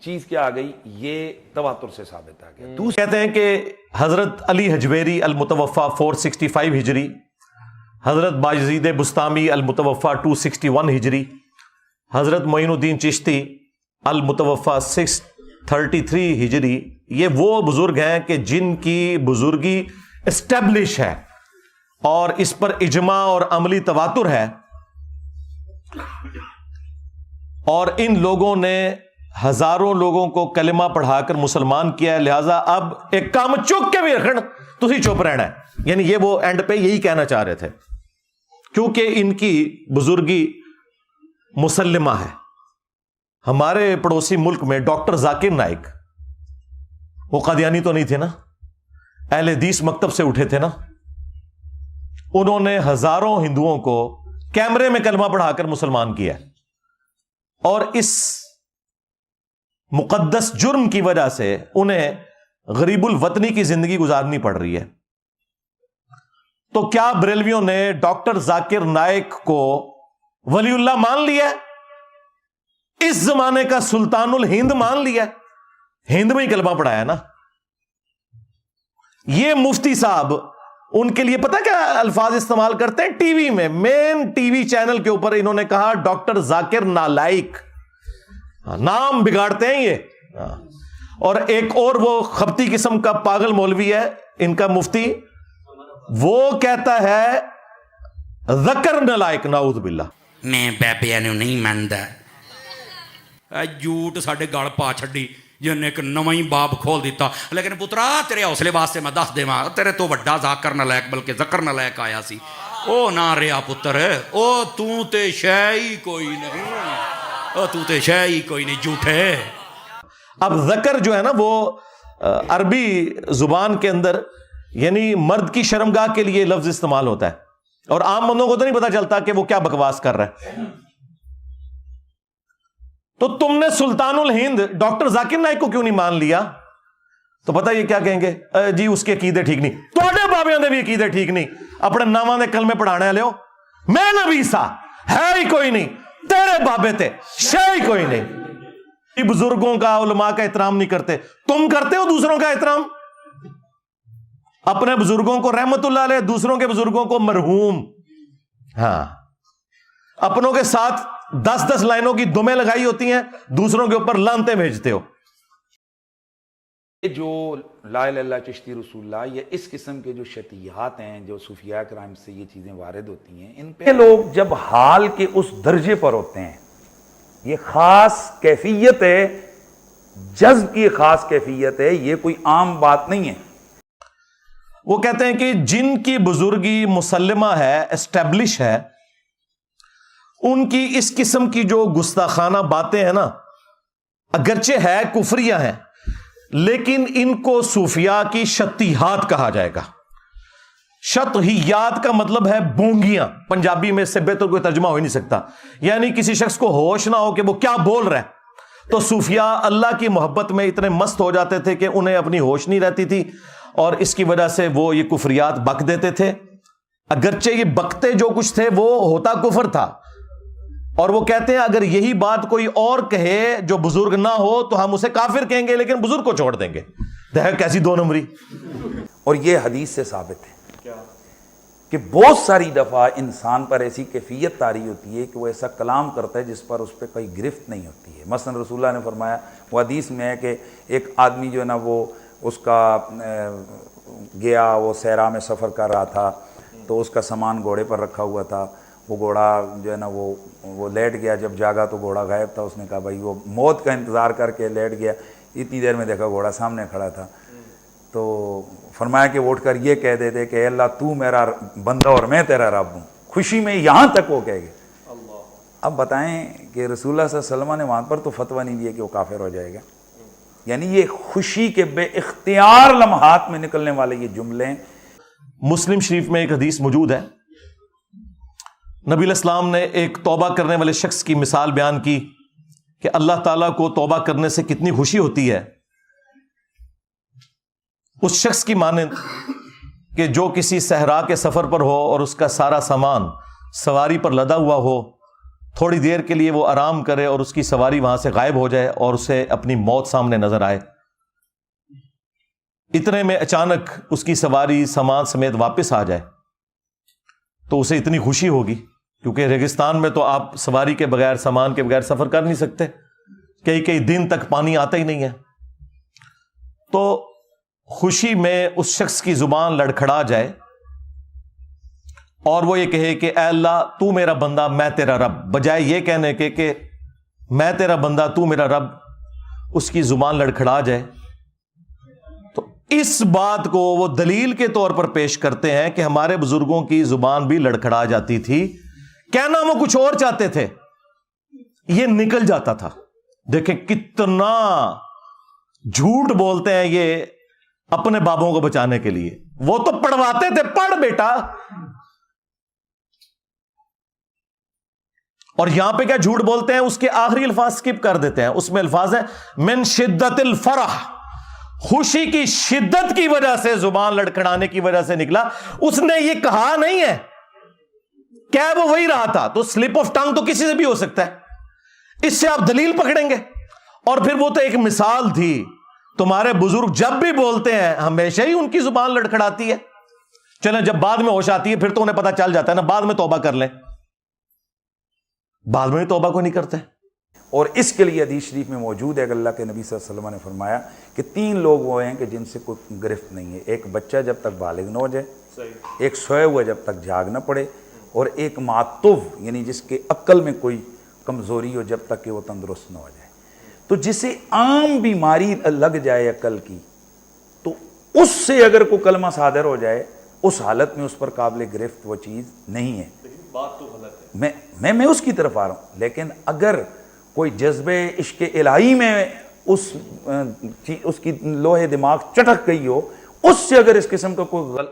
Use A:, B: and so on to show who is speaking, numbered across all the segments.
A: چیز کیا آ گئی, یہ تواتر سے ثابت آ گیا.
B: کہتے ہیں کہ حضرت علی حجویری المتوفا 465 ہجری, حضرت بایزید بستامی المتوفا 261 ہجری, حضرت معین الدین چشتی المتوفا 633 ہجری, یہ وہ بزرگ ہیں کہ جن کی بزرگی اسٹیبلش ہے اور اس پر اجماع اور عملی تواتر ہے, اور ان لوگوں نے ہزاروں لوگوں کو کلمہ پڑھا کر مسلمان کیا ہے. لہذا اب ایک کام چک کے بھی رکھنا, تسی چپ رہنا ہے. یعنی یہ وہ اینڈ پہ یہی کہنا چاہ رہے تھے, کیونکہ ان کی بزرگی مسلمہ ہے. ہمارے پڑوسی ملک میں ڈاکٹر ذاکر نائک, وہ قادیانی تو نہیں تھے نا, اہل حدیث مکتب سے اٹھے تھے نا, انہوں نے ہزاروں ہندوؤں کو کیمرے میں کلمہ پڑھا کر مسلمان کیا, اور اس مقدس جرم کی وجہ سے انہیں غریب الوطنی کی زندگی گزارنی پڑ رہی ہے. تو کیا بریلویوں نے ڈاکٹر ذاکر نائک کو ولی اللہ مان لیا, اس زمانے کا سلطان الہند مان لیا, ہند میں ہی کلمہ پڑھایا نا. یہ مفتی صاحب ان کے لیے پتہ کیا الفاظ استعمال کرتے ہیں ٹی وی میں, مین ٹی وی چینل کے اوپر انہوں نے کہا ڈاکٹر ذاکر نالائک, نام بگاڑتے ہیں یہ. اور ایک اور وہ خبتی قسم کا پاگل مولوی ہے ان کا مفتی, وہ کہتا ہے ذکر نالائک, نعوذ باللہ.
C: میں بابیاں نوں نہیں مندا, جھوٹ ساڈے گل پا چھڈی جن ایک نواں ہی باب کھول دیتا. لیکن پترا تیرے حوصلے واسطے میں دس دیواں, تیرے تو وڈا ذاکر نالائک بلکہ ذکر نالائک آیا سی, او نہ رہا پتر, او تو تے شے ہی کوئی نہیں, او تو تے شے ہی کوئی نہیں, جھوٹے.
B: اب ذکر جو ہے نا وہ عربی زبان کے اندر یعنی مرد کی شرمگاہ کے لیے لفظ استعمال ہوتا ہے, اور عام بندوں کو تو نہیں پتا چلتا کہ وہ کیا بکواس کر رہا ہے. تو تم نے سلطان الہند ڈاکٹر ذاکر نائک کو کیوں نہیں مان لیا؟ تو پتہ یہ کیا کہیں گے, جی اس کے عقیدے ٹھیک نہیں. تواڈے بابیاں دے بھی عقیدے ٹھیک نہیں, اپنے ناواں دے کلمے پڑھانے والے ہو. میں نبی سا ہے ہی کوئی نہیں, تیرے بابے تے شے ہی کوئی نہیں. بزرگوں کا علماء کا احترام نہیں کرتے, تم کرتے ہو دوسروں کا احترام. اپنے بزرگوں کو رحمت اللہ علیہ, دوسروں کے بزرگوں کو مرحوم. ہاں, اپنوں کے ساتھ 10 لائنوں کی دمیں لگائی ہوتی ہیں, دوسروں کے اوپر لانتیں بھیجتے ہو.
A: یہ جو لا الہ الا اللہ چشتی رسول اللہ, یہ اس قسم کے جو شتیہات ہیں جو صوفیاء کرام سے یہ چیزیں وارد ہوتی ہیں, ان پہ لوگ جب حال کے اس درجے پر ہوتے ہیں, یہ خاص کیفیت ہے, جذب کی خاص کیفیت ہے, یہ کوئی عام بات نہیں ہے.
B: وہ کہتے ہیں کہ جن کی بزرگی مسلمہ ہے, اسٹیبلش ہے, ان کی اس قسم کی جو گستاخانہ باتیں ہیں نا, اگرچہ ہے کفریہ ہیں, لیکن ان کو صوفیاء کی شتیہات کہا جائے گا. شتہیات کا مطلب ہے بونگیاں, پنجابی میں اس سے بہتر کوئی ترجمہ ہو ہی نہیں سکتا. یعنی کسی شخص کو ہوش نہ ہو کہ وہ کیا بول رہا ہے. تو صوفیاء اللہ کی محبت میں اتنے مست ہو جاتے تھے کہ انہیں اپنی ہوش نہیں رہتی تھی, اور اس کی وجہ سے وہ یہ کفریات بک دیتے تھے. اگرچہ یہ بکتے جو کچھ تھے وہ ہوتا کفر تھا, اور وہ کہتے ہیں اگر یہی بات کوئی اور کہے جو بزرگ نہ ہو تو ہم اسے کافر کہیں گے, لیکن بزرگ کو چھوڑ دیں گے. دیکھ کیسی دو نمبری.
A: اور یہ حدیث سے ثابت ہے کہ بہت ساری دفعہ انسان پر ایسی کیفیت طاری ہوتی ہے کہ وہ ایسا کلام کرتا ہے جس پر اس پہ کوئی گرفت نہیں ہوتی ہے. مثلا رسول اللہ نے فرمایا, وہ حدیث میں ہے کہ ایک آدمی جو ہے نا وہ اس کا گیا, وہ صحرا میں سفر کر رہا تھا, تو اس کا سامان گھوڑے پر رکھا ہوا تھا. وہ گھوڑا جو ہے نا وہ لیٹ گیا, جب جاگا تو گھوڑا غائب تھا. اس نے کہا بھائی, وہ موت کا انتظار کر کے لیٹ گیا, اتنی دیر میں دیکھا گھوڑا سامنے کھڑا تھا. تو فرمایا کہ وہ اٹھ کر یہ کہہ دیتے کہ اے اللہ تو میرا بندہ اور میں تیرا رب ہوں. خوشی میں یہاں تک وہ کہہ گئے. اب بتائیں کہ رسول اللہ صلی اللہ علیہ وسلم نے وہاں پر تو فتویٰ نہیں دیا کہ وہ کافر ہو جائے گا. یعنی یہ خوشی کے بے اختیار لمحات میں نکلنے والے یہ جملے.
B: مسلم شریف میں ایک حدیث موجود ہے, نبی علیہ السلام نے ایک توبہ کرنے والے شخص کی مثال بیان کی کہ اللہ تعالیٰ کو توبہ کرنے سے کتنی خوشی ہوتی ہے. اس شخص کی مانند کہ جو کسی صحرا کے سفر پر ہو اور اس کا سارا سامان سواری پر لدا ہوا ہو, تھوڑی دیر کے لیے وہ آرام کرے اور اس کی سواری وہاں سے غائب ہو جائے اور اسے اپنی موت سامنے نظر آئے. اتنے میں اچانک اس کی سواری سامان سمیت واپس آ جائے تو اسے اتنی خوشی ہوگی، کیونکہ ریگستان میں تو آپ سواری کے بغیر، سامان کے بغیر سفر کر نہیں سکتے، کئی دن تک پانی آتا ہی نہیں ہے. تو خوشی میں اس شخص کی زبان لڑکھڑا جائے اور وہ یہ کہے کہ اے اللہ تو میرا بندہ میں تیرا رب، بجائے یہ کہنے کے کہ میں تیرا بندہ تو میرا رب، اس کی زبان لڑکھڑا جائے. تو اس بات کو وہ دلیل کے طور پر پیش کرتے ہیں کہ ہمارے بزرگوں کی زبان بھی لڑکھڑا جاتی تھی، کہنا وہ کچھ اور چاہتے تھے، یہ نکل جاتا تھا. دیکھیں کتنا جھوٹ بولتے ہیں یہ اپنے بابوں کو بچانے کے لیے. وہ تو پڑھواتے تھے، پڑھ بیٹا. اور یہاں پہ کیا جھوٹ بولتے ہیں، اس کے آخری الفاظ سکپ کر دیتے ہیں. اس میں الفاظ ہیں من شدت الفرح، خوشی کی شدت کی وجہ سے، زبان لڑکھڑانے کی وجہ سے نکلا. اس نے یہ کہا نہیں ہے، کیا وہ وہی رہا تھا. تو سلپ آف ٹنگ تو کسی سے بھی ہو سکتا ہے، اس سے آپ دلیل پکڑیں گے. اور پھر وہ تو ایک مثال تھی. تمہارے بزرگ جب بھی بولتے ہیں ہمیشہ ہی ان کی زبان لڑکھڑاتی ہے. چلیں جب بعد میں ہوش آتی ہے پھر تو انہیں پتہ چل جاتا ہے نا، بعد میں توبہ کر لیں. بعد میں توبہ کو نہیں کرتے.
A: اور اس کے لیے حدیث شریف میں موجود ہے کہ اللہ کے نبی صلی اللہ علیہ وسلم نے فرمایا کہ 3 لوگ وہ ہیں کہ جن سے کوئی گرفت نہیں ہے. ایک بچہ جب تک بالغ نہ ہو جائے، ایک سوئے ہوا جب تک جاگ نہ پڑے، اور ایک معتوف یعنی جس کے عقل میں کوئی کمزوری ہو جب تک کہ وہ تندرست نہ ہو جائے. تو جسے عام بیماری لگ جائے عقل کی، تو اس سے اگر کوئی کلمہ صادر ہو جائے، اس حالت میں اس پر قابل گرفت وہ چیز نہیں ہے.
B: بات تو غلط ہے.
A: میں اس کی طرف آ رہا ہوں. لیکن اگر کوئی جذبے عشق الہی میں اس کی لوہے دماغ چٹک گئی ہو، اس سے اگر اس قسم کا کوئی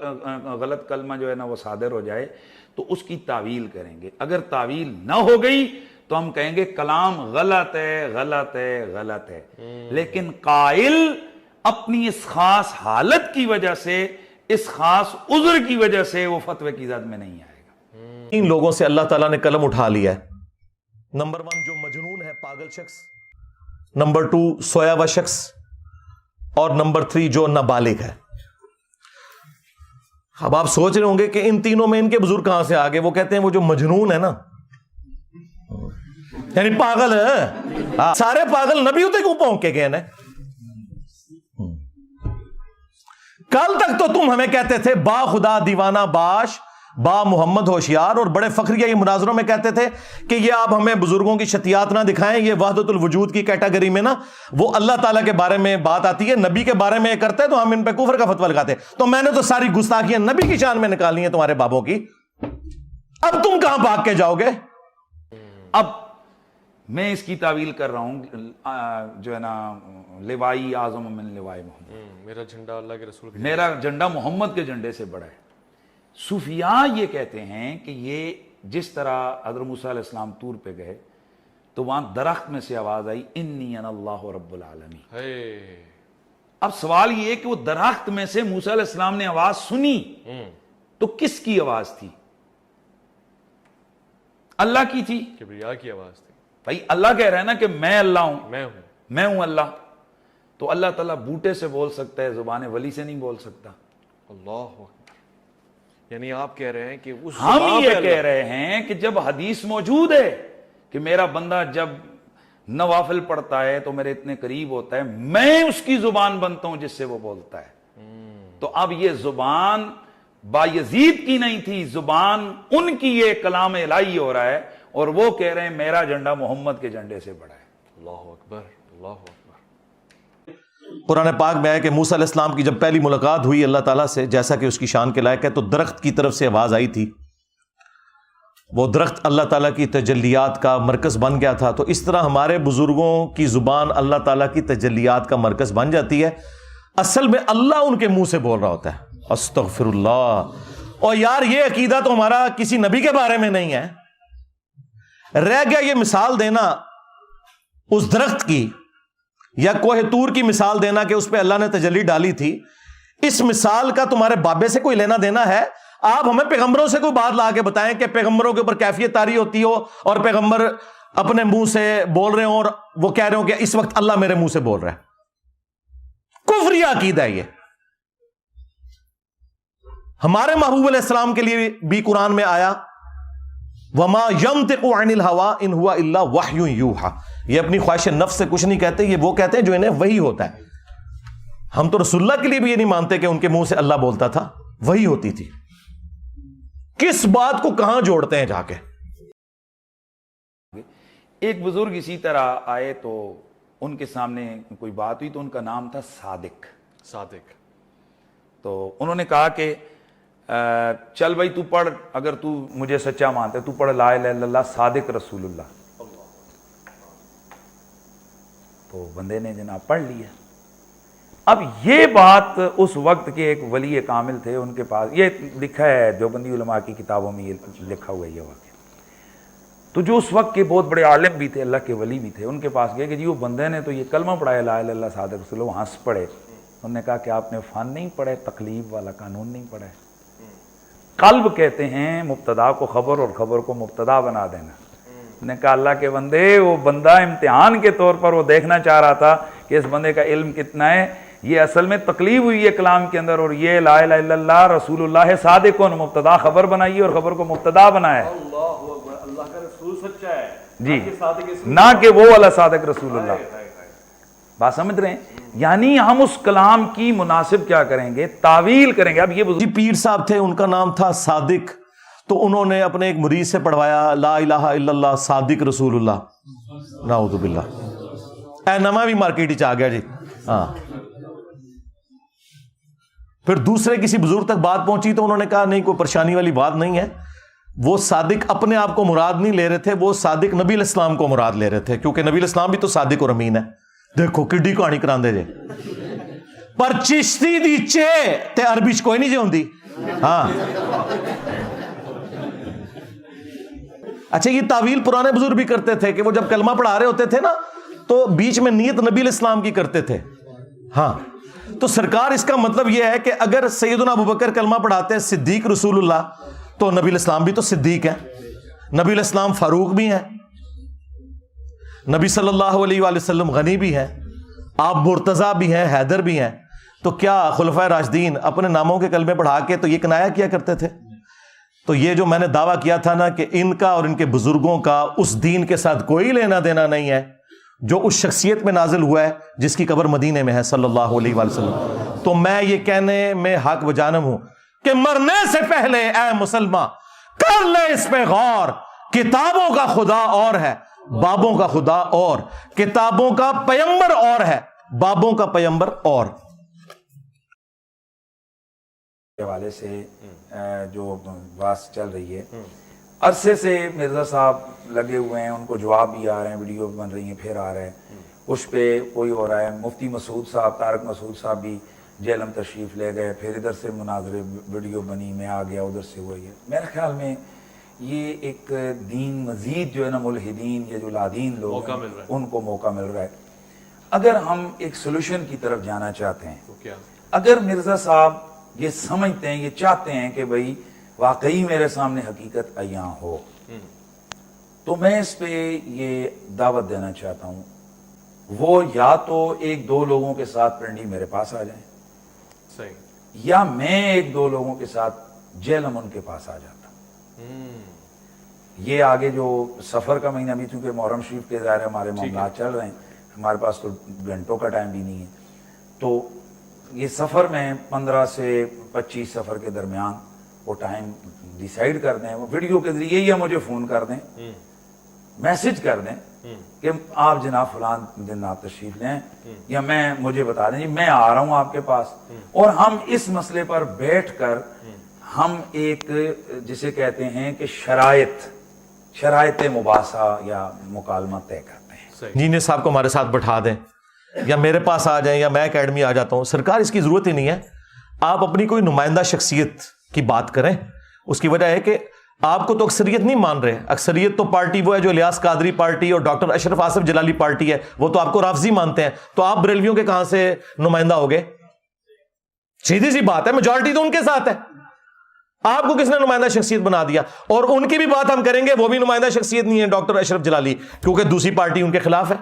A: غلط کلمہ جو ہے نا وہ صادر ہو جائے تو اس کی تعویل کریں گے. اگر تعویل نہ ہو گئی تو ہم کہیں گے کلام غلط ہے، غلط ہے، غلط ہے. لیکن قائل اپنی اس خاص حالت کی وجہ سے، اس خاص عذر کی وجہ سے وہ فتوے کی زد میں نہیں آئے گا.
B: 3 لوگوں سے اللہ تعالیٰ نے قلم اٹھا لیا ہے. نمبر 1 جو مجنون ہے، پاگل شخص. نمبر 2 سویا ہوا شخص. اور نمبر 3 جو نابالغ ہے. اب آپ سوچ رہے ہوں گے کہ ان تینوں میں ان کے بزرگ کہاں سے آگے. وہ کہتے ہیں وہ جو مجنون ہے نا، یعنی پاگل ہے. سارے پاگل نبی ہوتے کیوں پہنچ کے گئے نا. کل تک تو تم ہمیں کہتے تھے با خدا دیوانہ باش، با محمد ہوشیار، اور بڑے فخریہ یہ مناظروں میں کہتے تھے کہ یہ آپ ہمیں بزرگوں کی شتیات نہ دکھائیں. یہ وحدت الوجود کی کیٹیگری میں نا وہ اللہ تعالیٰ کے بارے میں بات آتی ہے، نبی کے بارے میں کرتے تو ہم ان پہ کفر کا فتویٰ لگاتے. تو میں نے تو ساری گستاخیاں نبی کی شان میں نکالی ہیں تمہارے بابوں کی. اب تم کہاں بھاگ کے جاؤ گے؟
A: اب میں اس کی تعویل کر رہا ہوں جو ہے نا لوائی اعظم من لوائی محمد،
D: میرا جھنڈا اللہ کے رسول
A: میرا جھنڈا محمد کے جھنڈے سے بڑا ہے. صوفیاء یہ کہتے ہیں کہ یہ جس طرح حضرت موسیٰ علیہ السلام طور پہ گئے تو وہاں درخت میں سے آواز آئی انی انا اللہ رب العالمین. اب سوال یہ ہے کہ وہ درخت میں سے موسیٰ علیہ السلام نے آواز سنی تو کس کی آواز تھی؟ اللہ کی تھی؟
D: کبریا کی آواز تھی.
A: بھائی اللہ کہہ رہا ہے نا کہ میں اللہ ہوں،
D: میں
A: ہوں اللہ. تو اللہ تعالیٰ بوٹے سے بول سکتا ہے، زبان ولی سے نہیں بول سکتا.
D: اللہ اکبر. یعنی آپ کہہ رہے ہیں کہ
A: ہم یہ کہہ رہے ہیں کہ جب حدیث موجود ہے کہ میرا بندہ جب نوافل پڑھتا ہے تو میرے اتنے قریب ہوتا ہے، میں اس کی زبان بنتا ہوں جس سے وہ بولتا ہے. تو اب یہ زبان بایزید کی نہیں تھی، زبان ان کی یہ کلام الہی ہو رہا ہے، اور وہ کہہ رہے ہیں میرا جھنڈا محمد کے جھنڈے سے بڑا ہے.
D: اللہ اکبر، اللہ اکبر.
B: قرآن پاک میں ہے کہ موسیٰ علیہ السلام کی جب پہلی ملاقات ہوئی اللہ تعالیٰ سے، جیسا کہ اس کی شان کے لائق ہے، تو درخت کی طرف سے آواز آئی تھی. وہ درخت اللہ تعالیٰ کی تجلیات کا مرکز بن گیا تھا. تو اس طرح ہمارے بزرگوں کی زبان اللہ تعالیٰ کی تجلیات کا مرکز بن جاتی ہے. اصل میں اللہ ان کے منہ سے بول رہا ہوتا ہے. استغفر اللہ. اور یار یہ عقیدہ تو ہمارا کسی نبی کے بارے میں نہیں ہے. رہ گیا یہ مثال دینا اس درخت کی یا کوہ طور کی مثال دینا کہ اس پہ اللہ نے تجلی ڈالی تھی. اس مثال کا تمہارے بابے سے کوئی لینا دینا ہے؟ آپ ہمیں پیغمبروں سے کوئی بات لا کے بتائیں کہ پیغمبروں کے اوپر کیفیت طاری ہوتی ہو اور پیغمبر اپنے منہ سے بول رہے ہوں اور وہ کہہ رہے ہوں کہ اس وقت اللہ میرے منہ سے بول رہا ہے. کفری عقیدہ ہے یہ. ہمارے محبوب علیہ السلام کے لیے بھی قرآن میں آیا وما ينطق عن الهوى ان هو الا وحی یوحى. یہ اپنی خواہش نفس سے کچھ نہیں کہتے, یہ وہ کہتے ہیں جو انہیں وحی ہوتا ہے. ہم تو رسول اللہ کے لیے بھی یہ نہیں مانتے کہ ان کے منہ سے اللہ بولتا تھا, وحی ہوتی تھی. کس بات کو کہاں جوڑتے ہیں جا کے.
A: ایک بزرگ اسی طرح آئے تو ان کے سامنے کوئی بات ہوئی تو ان کا نام تھا صادق.
D: صادق.
A: تو انہوں نے کہا کہ چل بھائی تو پڑھ, اگر تو مجھے سچا مانتا ہے تو پڑھ لا الہ الا اللہ صادق رسول اللہ. تو بندے نے جناب پڑھ لیا. اب یہ بات اس وقت کے ایک ولی کامل تھے, ان کے پاس یہ لکھا ہے دیوبندی علماء کی کتابوں میں, یہ لکھا ہوا ہے یہ واقعہ. تو جو اس وقت کے بہت بڑے عالم بھی تھے, اللہ کے ولی بھی تھے, ان کے پاس گئے کہ جی وہ بندے نے تو یہ کلمہ پڑھایا لا الہ الا اللہ صادق رسول اللہ, وہ ہنس پڑے. انہوں نے کہا کہ آپ نے فن نہیں پڑھے, تقلیب والا قانون نہیں پڑھا ہے. قلب کہتے ہیں مبتدا کو خبر اور خبر کو مبتدا بنا دینا. نے کہا اللہ کے بندے, وہ بندہ امتحان کے طور پر وہ دیکھنا چاہ رہا تھا کہ اس بندے کا علم کتنا ہے. یہ اصل میں تقلیب ہوئی ہے کلام کے اندر, اور یہ لا الہ الا اللہ رسول اللہ صادق, مبتدا خبر بنائی اور خبر کو مبتدا بنایا.
D: اللہ کا رسول سچا ہے
A: جی, نہ کہ وہ والا صادق رسول اللہ. بات سمجھ رہے ہیں؟ یعنی ہم اس کلام کی مناسب کیا کریں گے, تعویل کریں گے. اب یہ
B: جی پیر صاحب تھے, ان کا نام تھا صادق, تو انہوں نے اپنے ایک مرید سے پڑھوایا لا الہ الا اللہ صادق رسول اللہ. نعوذ باللہ. اے نواں بھی مارکیٹ آ گیا جی. ہاں. پھر دوسرے کسی بزرگ تک بات پہنچی تو انہوں نے کہا نہیں, کوئی پریشانی والی بات نہیں ہے. وہ صادق اپنے آپ کو مراد نہیں لے رہے تھے, وہ صادق نبی علیہ السلام کو مراد لے رہے تھے, کیونکہ نبی علیہ السلام بھی تو صادق اور امین ہے. دیکھو کڈی کہانی کراندے جے. پر چشتی دی چے تے عربی چ کوئی نہیں جے ہوندی. ہاں اچھا, یہ تعویل پرانے بزرگ بھی کرتے تھے کہ وہ جب کلمہ پڑھا رہے ہوتے تھے نا تو بیچ میں نیت نبی علیہ السلام کی کرتے تھے. ہاں, تو سرکار اس کا مطلب یہ ہے کہ اگر سیدنا ابوبکر کلمہ پڑھاتے ہیں صدیق رسول اللہ, تو نبی علیہ السلام بھی تو صدیق ہیں, نبی علیہ السلام فاروق بھی ہیں, نبی صلی اللہ علیہ وآلہ وسلم غنی بھی ہیں, آپ مرتضیٰ بھی ہیں, حیدر بھی ہیں. تو کیا خلفائے راشدین اپنے ناموں کے کلمے پڑھا کے تو یہ کنایا کیا کرتے تھے؟ تو یہ جو میں نے دعویٰ کیا تھا نا کہ ان کا اور ان کے بزرگوں کا اس دین کے ساتھ کوئی لینا دینا نہیں ہے جو اس شخصیت میں نازل ہوا ہے جس کی قبر مدینے میں ہے صلی اللہ علیہ وآلہ وسلم. تو میں یہ کہنے میں حق و جانب ہوں کہ مرنے سے پہلے اے مسلمان کر لے اس پہ غور. کتابوں کا خدا اور ہے, بابوں کا خدا اور. کتابوں کا پیمبر اور ہے, بابوں کا پیمبر اور.
A: حوالے سے جو بات چل رہی ہے, عرصے سے مرزا صاحب لگے ہوئے ہیں, ان کو جواب بھی آ رہے ہیں, ویڈیو بن رہی ہیں, پھر آ رہے ہیں, اس پہ کوئی ہو رہا ہے. مفتی مسعود صاحب, طارق مسعود صاحب بھی جیلم تشریف لے گئے, پھر ادھر سے مناظرے ویڈیو بنی, میں آ گیا, ادھر سے ہوئی ہے. میرے خیال میں یہ ایک دین مزید جو ہے نا ملحدین یا جو لادین لوگ ہیں ان کو موقع مل رہا ہے. اگر ہم ایک سولوشن کی طرف جانا چاہتے ہیں, اگر مرزا صاحب یہ سمجھتے ہیں, یہ چاہتے ہیں کہ بھئی واقعی میرے سامنے حقیقت عیاں ہو, تو میں اس پہ یہ دعوت دینا چاہتا ہوں, وہ یا تو ایک دو لوگوں کے ساتھ پنڈی میرے پاس آ جائیں,
D: صحیح,
A: یا میں ایک دو لوگوں کے ساتھ جیلم ان کے پاس آ جاتا. یہ آگے جو سفر کا مہینہ بھی, چونکہ محرم شریف کے ظاہر ہمارے معاملات چل رہے ہیں, ہمارے پاس تو گھنٹوں کا ٹائم بھی نہیں ہے, تو یہ سفر میں 15 سے 25 سفر کے درمیان وہ ٹائم ڈیسائیڈ کر دیں, وہ ویڈیو کے ذریعے یا مجھے فون کر دیں, میسج کر دیں کہ آپ جناب فلان دن آپ تشریف لیں, یا مجھے بتا دیں جی میں آ رہا ہوں آپ کے پاس, اور ہم اس مسئلے پر بیٹھ کر ہم ایک جسے کہتے ہیں کہ شرائط مباحثہ یا مکالمہ طے کرتے ہیں.
B: جینیس صاحب کو ہمارے ساتھ بٹھا دیں, یا میرے پاس آ جائیں, یا میں اکیڈمی آ جاتا ہوں. سرکار اس کی ضرورت ہی نہیں ہے, آپ اپنی کوئی نمائندہ شخصیت کی بات کریں. اس کی وجہ ہے کہ آپ کو تو اکثریت نہیں مان رہے. اکثریت تو پارٹی وہ ہے جو الیاس قادری پارٹی اور ڈاکٹر اشرف آصف جلالی پارٹی ہے, وہ تو آپ کو رافضی مانتے ہیں, تو آپ بریلویوں کے کہاں سے نمائندہ ہو گئے؟ سیدھی سی بات ہے, میجورٹی تو ان کے ساتھ ہے. آپ کو کس نے نمائندہ شخصیت بنا دیا؟ اور ان کی بھی بات ہم کریں گے، وہ بھی نمائندہ شخصیت نہیں ہے ڈاکٹر اشرف جلالی، کیونکہ دوسری پارٹی ان کے خلاف ہے۔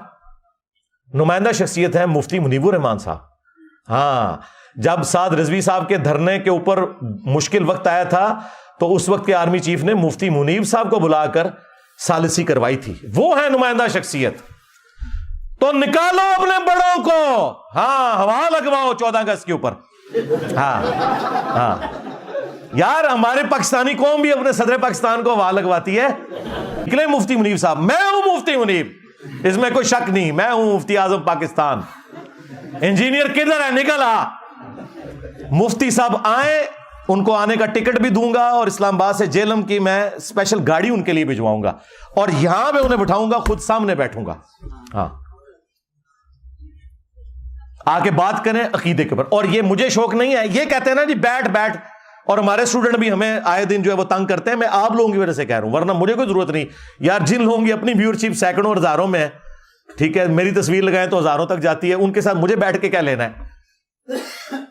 B: نمائندہ شخصیت ہے مفتی منیب الرحمان صاحب۔ ہاں، جب سعد رضوی صاحب کے دھرنے کے اوپر مشکل وقت آیا تھا تو اس وقت کے آرمی چیف نے مفتی منیب صاحب کو بلا کر ثالثی کروائی تھی، وہ ہے نمائندہ شخصیت۔ تو نکالو اپنے بڑوں کو، ہاں ہوا لگواؤ 14 اگست کے اوپر۔ ہاں ہاں یار، ہمارے پاکستانی قوم بھی اپنے صدر پاکستان کو ہوا لگواتی ہے۔ نکلے مفتی منیب صاحب، میں ہوں مفتی منیب، اس میں کوئی شک نہیں، میں ہوں مفتی اعظم پاکستان۔ انجینئر کدھر ہے؟ نکل آ۔ مفتی صاحب آئیں، ان کو آنے کا ٹکٹ بھی دوں گا، اور اسلام آباد سے جیلم کی میں اسپیشل گاڑی ان کے لیے بھجواؤں گا، اور یہاں میں انہیں بٹھاؤں گا، خود سامنے بیٹھوں گا۔ ہاں، آ کے بات کریں عقیدے کے اوپر۔ اور یہ مجھے شوق نہیں ہے، یہ کہتے ہیں نا جی بیٹھ، اور ہمارے اسٹوڈنٹ بھی ہمیں آئے دن جو ہے وہ تنگ کرتے ہیں، میں آپ لوگوں کی وجہ سے کہہ رہا ہوں، ورنہ مجھے کوئی ضرورت نہیں یار۔ جن لوگوں کی اپنی ویورشپ سینکڑوں اور ہزاروں میں ہے، ٹھیک ہے، میری تصویر لگائیں تو ہزاروں تک جاتی ہے، ان کے ساتھ مجھے بیٹھ کے کیا لینا ہے؟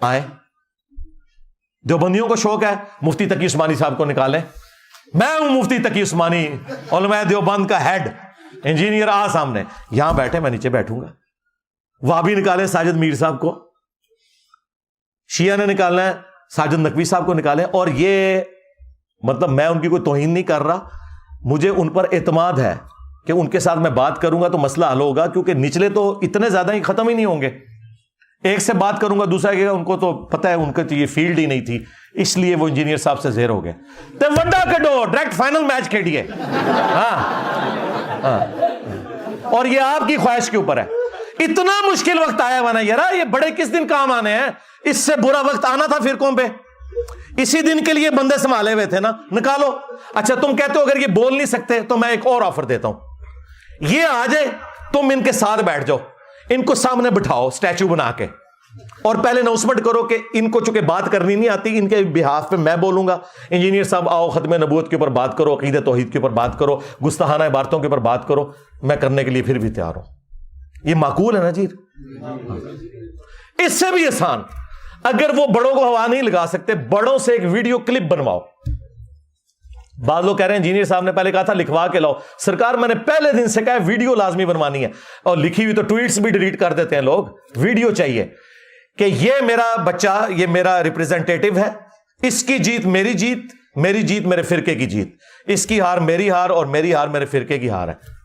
B: آئے، دیوبندیوں کو شوق ہے مفتی تقی عثمانی صاحب کو نکالیں، میں ہوں مفتی تقی عثمانی، علماء دیوبند کا ہیڈ، انجینئر آ سامنے، یہاں بیٹھے، میں نیچے بیٹھوں گا۔ وہابی نکالیں ساجد میر صاحب کو، شیعہ نے نکالنا ہے ساجد نقوی صاحب کو نکالیں۔ اور یہ مطلب میں ان کی کوئی توہین نہیں کر رہا، مجھے ان پر اعتماد ہے کہ ان کے ساتھ میں بات کروں گا تو مسئلہ حل ہوگا، کیونکہ نچلے تو اتنے زیادہ ہی ختم ہی نہیں ہوں گے۔ ایک سے بات کروں گا دوسرا کہ ان کو تو پتہ ہے ان کو تو یہ فیلڈ ہی نہیں تھی، اس لیے وہ انجینئر صاحب سے زیر ہو گئے۔ تو وڈا کڈو، ڈائریکٹ فائنل میچ کھیلیے۔ ہاں، اور یہ آپ کی خواہش کے اوپر ہے۔ اتنا مشکل وقت آیا ہوا نا یار، یہ بڑے کس دن کام آنے ہیں؟ اس سے برا وقت آنا تھا فرقوں پہ، اسی دن کے لیے بندے سنبھالے ہوئے تھے نا، نکالو۔ اچھا تم کہتے ہو اگر یہ بول نہیں سکتے تو میں ایک اور آفر دیتا ہوں، یہ آ جائے، تم ان کے ساتھ بیٹھ جاؤ، ان کو سامنے بٹھاؤ اسٹیچو بنا کے، اور پہلے اناؤنسمنٹ کرو کہ ان کو چونکہ بات کرنی نہیں آتی، ان کے بہاف پہ میں بولوں گا، انجینئر صاحب آؤ ختم نبوت کے اوپر بات کرو، عقیدہ توحید کے اوپر بات کرو، گستاخانہ عبارتوں کے اوپر بات کرو، میں کرنے کے لیے پھر بھی تیار ہوں۔ یہ معقول ہے نا جی؟ اس سے بھی آسان، اگر وہ بڑوں کو ہوا نہیں لگا سکتے، بڑوں سے ایک ویڈیو کلپ بنواؤ۔ بعض لوگ کہہ رہے ہیں انجینئر صاحب نے پہلے کہا تھا لکھوا کے لاؤ، سرکار میں نے پہلے دن سے کہا ہے ویڈیو لازمی بنوانی ہے، اور لکھی ہوئی تو ٹویٹس بھی ڈیلیٹ کر دیتے ہیں لوگ، ویڈیو چاہیے کہ یہ میرا بچہ، یہ میرا ریپریزنٹیٹو ہے، اس کی جیت میری جیت، میری جیت میرے فرقے کی جیت، اس کی ہار میری ہار، اور میری ہار میرے فرقے کی ہار ہے۔